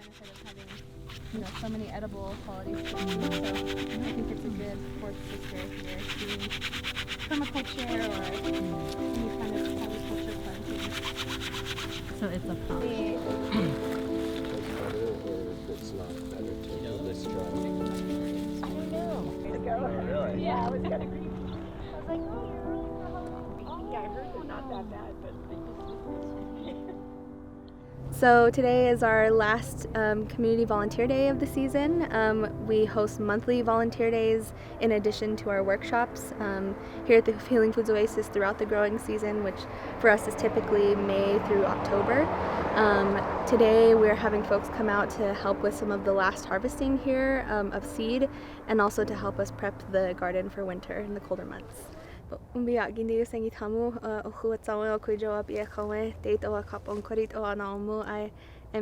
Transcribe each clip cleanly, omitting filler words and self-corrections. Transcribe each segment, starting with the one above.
benefit of having, so many edible qualities to it. So I think it's a good fourth sister here doing permaculture or any kind of agriculture planting. So it's a pot. It's not better to do this dry. Really? Yeah, I was kind of creepy. I was like, oh, you're really not. Yeah, I heard it's not that bad, but So today is our last community volunteer day of the season. We host monthly volunteer days in addition to our workshops here at the Healing Foods Oasis throughout the growing season, which for us is typically May through October. Today we're having folks come out to help with some of the last harvesting here of seed, and also to help us prep the garden for winter in the colder months. I am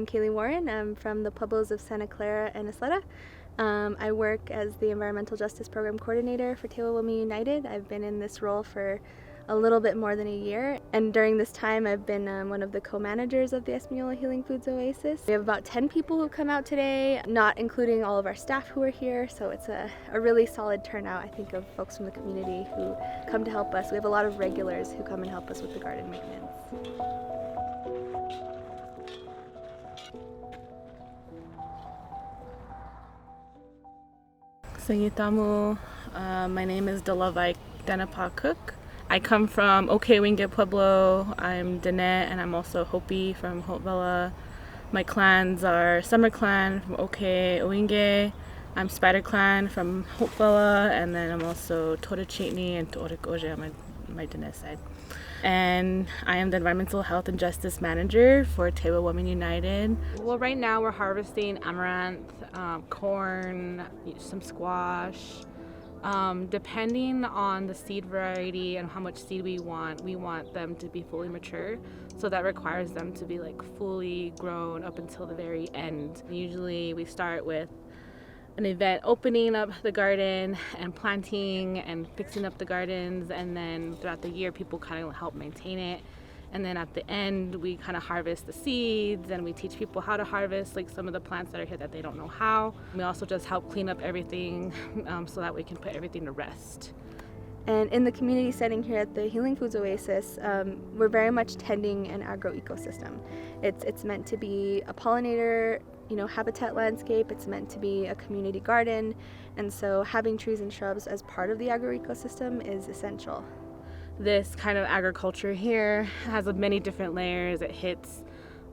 Kaylee Warren. I'm from the Pueblos of Santa Clara and Isleta. I work as the Environmental Justice Program Coordinator for Tewa Women United. I've been in this role for a little bit more than a year, and during this time I've been one of the co-managers of the Española Healing Foods Oasis. We have about 10 people who come out today, not including all of our staff who are here, so it's a really solid turnout, I think, of folks from the community who come to help us. We have a lot of regulars who come and help us with the garden maintenance. Singitamu, my name is Delavai Denapa Cook. I come from Okewinge Pueblo. I'm Dene, and I'm also Hopi from Hopevilla. My clans are Summer Clan from Okewinge. I'm Spider Clan from Hopevilla, and then I'm also Torachitni and Torikoje on my Dene side. And I am the Environmental Health and Justice Manager for Tewa Women United. Well, right now we're harvesting amaranth, corn, some squash. Depending on the seed variety and how much seed we want them to be fully mature. So that requires them to be fully grown up until the very end. Usually we start with an event opening up the garden and planting and fixing up the gardens, and then throughout the year people kind of help maintain it. And then at the end, we kind of harvest the seeds, and we teach people how to harvest some of the plants that are here that they don't know how. We also just help clean up everything so that we can put everything to rest. And in the community setting here at the Healing Foods Oasis, we're very much tending an agro-ecosystem. It's meant to be a pollinator, habitat landscape. It's meant to be a community garden, and so having trees and shrubs as part of the agro-ecosystem is essential. This kind of agriculture here has many different layers. It hits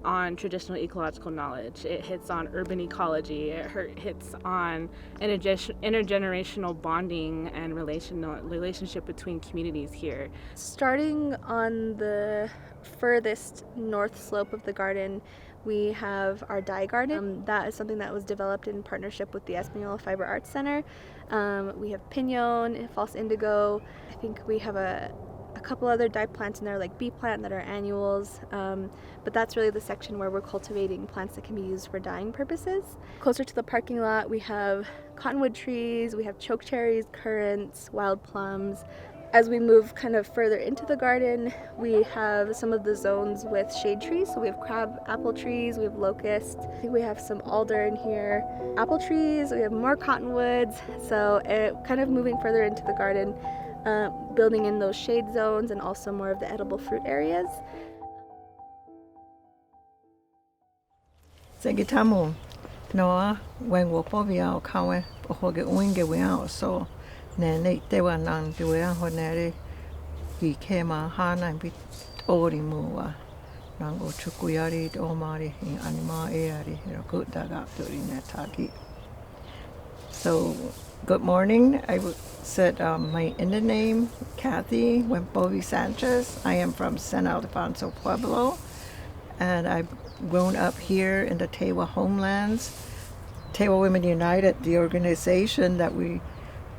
on traditional ecological knowledge. It hits on urban ecology. It hits on intergenerational bonding and relationship between communities here. Starting on the furthest north slope of the garden, we have our dye garden. That is something that was developed in partnership with the Española Fiber Arts Center. We have pinon, false indigo. I think we have a couple other dye plants in there, like bee plant, that are annuals, but that's really the section where we're cultivating plants that can be used for dyeing purposes. Closer to the parking lot, we have cottonwood trees, we have choke cherries, currants, wild plums. As we move kind of further into the garden, we have some of the zones with shade trees. So we have crab apple trees, we have locust, I think we have some alder in here, apple trees, we have more cottonwoods. So kind of moving further into the garden, building in those shade zones and also more of the edible fruit areas. Segitamu, Noah, when we povia kawe, ohoge uinge weao so. Nene tewa nang duea honere I kema hana bit ori mua nang o chukuyari o mari in anima eari hirokuta tori netaki. So good morning. I said my Indian name, Kathy Wempovi Sanchez. I am from San Alfonso Pueblo, and I've grown up here in the Tewa homelands. Tewa Women United, the organization that we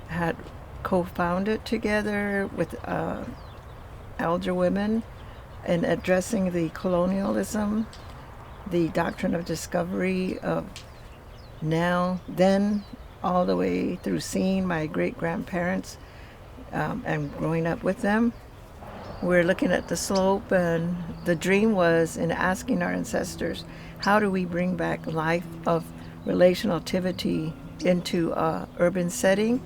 had co-founded together with elder women in addressing the colonialism, the doctrine of discovery of then all the way through seeing my great-grandparents and growing up with them. we're looking at the slope, and the dream was in asking our ancestors, how do we bring back life of relationality into a urban setting,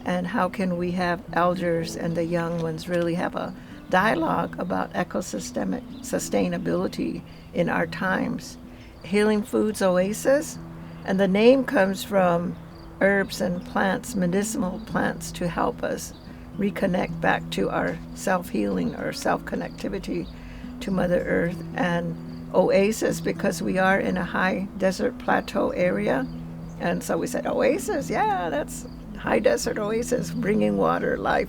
and how can we have elders and the young ones really have a dialogue about ecosystemic sustainability in our times. Healing Foods Oasis, and the name comes from herbs and plants, medicinal plants, to help us reconnect back to our self-healing or self-connectivity to Mother Earth. And oasis because we are in a high desert plateau area, and so we said oasis, yeah, that's high desert oasis, bringing water, life,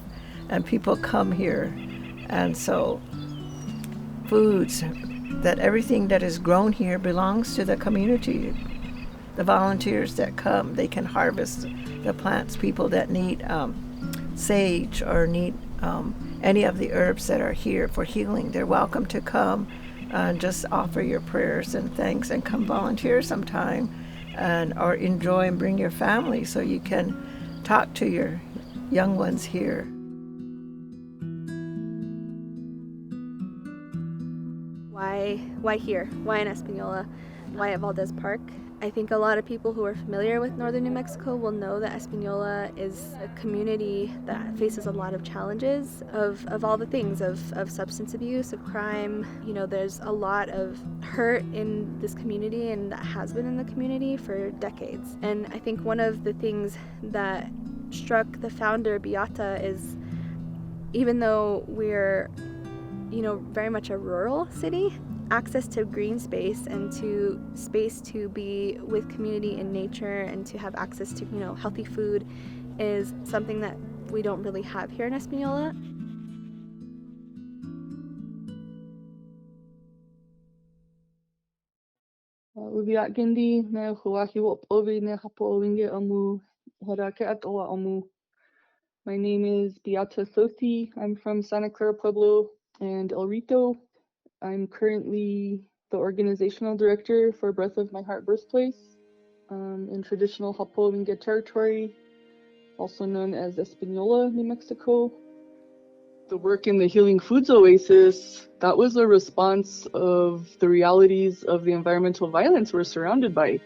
and people come here. And so foods, that everything that is grown here belongs to the community. The volunteers that come, they can harvest the plants. People that need sage or need any of the herbs that are here for healing, they're welcome to come and just offer your prayers and thanks and come volunteer sometime, and or enjoy and bring your family so you can talk to your young ones here. Why here? Why in Española? Why at Valdez Park? I think a lot of people who are familiar with northern New Mexico will know that Española is a community that faces a lot of challenges of all the things, of substance abuse, of crime. You know, there's a lot of hurt in this community, and that has been in the community for decades. And I think one of the things that struck the founder, Beata, is even though we're, you know, very much a rural city, access to green space and to space to be with community and nature and to have access to, you know, healthy food is something that we don't really have here in Española. Ubiat gindi ne huahi wop ovi ne hapo winge amu harake at oa amu. My name is Beata Tsosie. I'm from Santa Clara Pueblo and El Rito. I'm currently the organizational director for Breath of My Heart Birthplace in traditional Hapo Winge territory, also known as Española, New Mexico. The work in the Healing Foods Oasis, that was a response of the realities of the environmental violence we're surrounded by.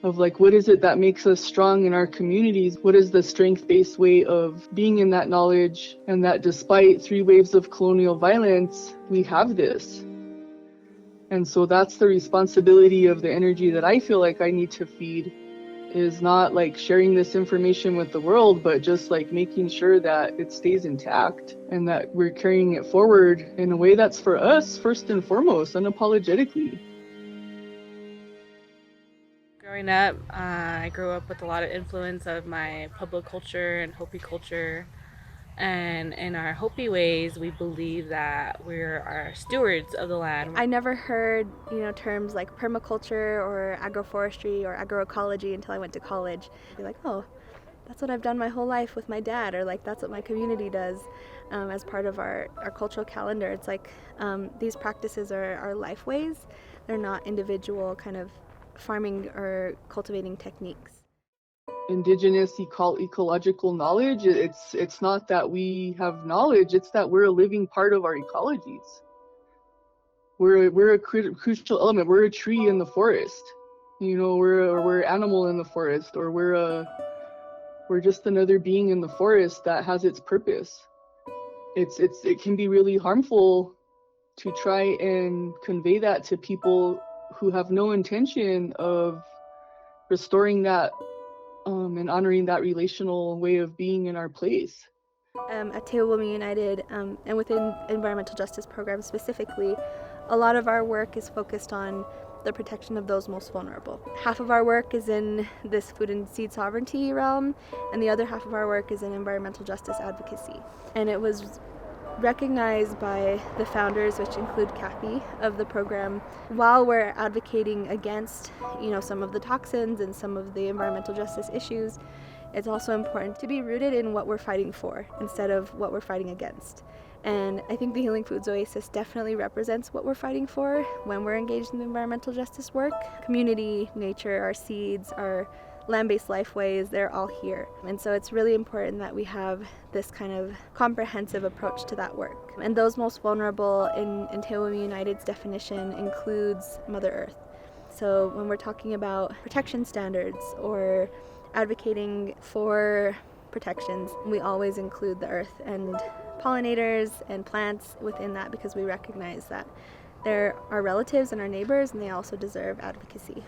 Of like, what is it that makes us strong in our communities? What is the strength-based way of being in that knowledge? And that despite 3 waves of colonial violence, we have this. And so that's the responsibility of the energy that I feel like I need to feed, is not like sharing this information with the world, but just like making sure that it stays intact and that we're carrying it forward in a way that's for us, first and foremost, unapologetically. Growing up, I grew up with a lot of influence of my Pueblo culture and Hopi culture. And in our Hopi ways, we believe that we're our stewards of the land. I never heard, you know, terms like permaculture or agroforestry or agroecology until I went to college. I'd be like, oh, that's what I've done my whole life with my dad, or like that's what my community does as part of our cultural calendar. It's like these practices are life ways. They're not individual kind of farming or cultivating techniques. Indigenous ecological knowledge, it's not that we have knowledge, it's that we're a living part of our ecologies. We're a crucial element. We're a tree in the forest, you know, we're an animal in the forest, or we're just another being in the forest that has its purpose. It can be really harmful to try and convey that to people who have no intention of restoring that and honoring that relational way of being in our place. At Tewa Women United, and within environmental justice programs specifically, a lot of our work is focused on the protection of those most vulnerable. Half of our work is in this food and seed sovereignty realm, and the other half of our work is in environmental justice advocacy. And it was recognized by the founders, which include Kathy, of the program, while we're advocating against, you know, some of the toxins and some of the environmental justice issues, it's also important to be rooted in what we're fighting for instead of what we're fighting against. And I think the Healing Foods Oasis definitely represents what we're fighting for when we're engaged in the environmental justice work. Community, nature, our seeds, our land-based lifeways, they're all here. And so it's really important that we have this kind of comprehensive approach to that work. And those most vulnerable in Tewa Women United's definition includes Mother Earth. So when we're talking about protection standards or advocating for protections, we always include the earth and pollinators and plants within that, because we recognize that they're our relatives and our neighbors, and they also deserve advocacy.